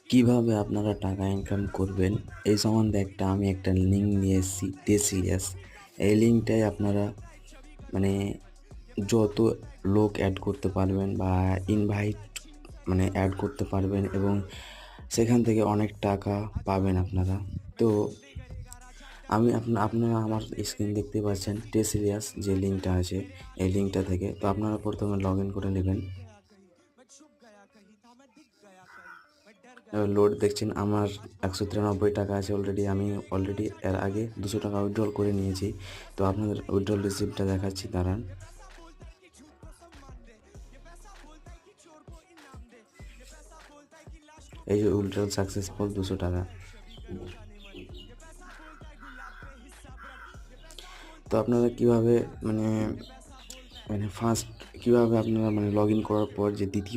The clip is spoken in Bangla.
কিভাবে আপনারা টাকা ইনকাম করবেন এই সম্বন্ধে আমি একটা লিঙ্ক নিয়ে এসেছি টেসিলিয়াস। এই লিঙ্কটায় আপনারা মানে যত লোক অ্যাড করতে পারবেন বা ইনভাইট অ্যাড করতে পারবেন এবং সেখান থেকে অনেক টাকা পাবেন আপনারা। তো আপনারা আমার স্ক্রিন দেখতে পাচ্ছেন টেসিলিয়াস যে লিঙ্কটা আছে এই লিঙ্কটা থেকে। তো আপনারা প্রথমে লগ ইন করে নেবেন। এবার লোড দেখছেন, আমার 193 টাকা আছে অলরেডি। আমি এর আগে 200 টাকা উইথড্রল করে নিয়েছি। তো আপনাদের উইথড্রল রিসিপ্টটা দেখাচ্ছি, দাঁড়ান। এই যে উইথড্রল সাকসেসফুল 200 টাকা। তো আপনারা কীভাবে ফার্স্ট কীভাবে আপনারা লগ ইন করার পর যে দ্বিতীয়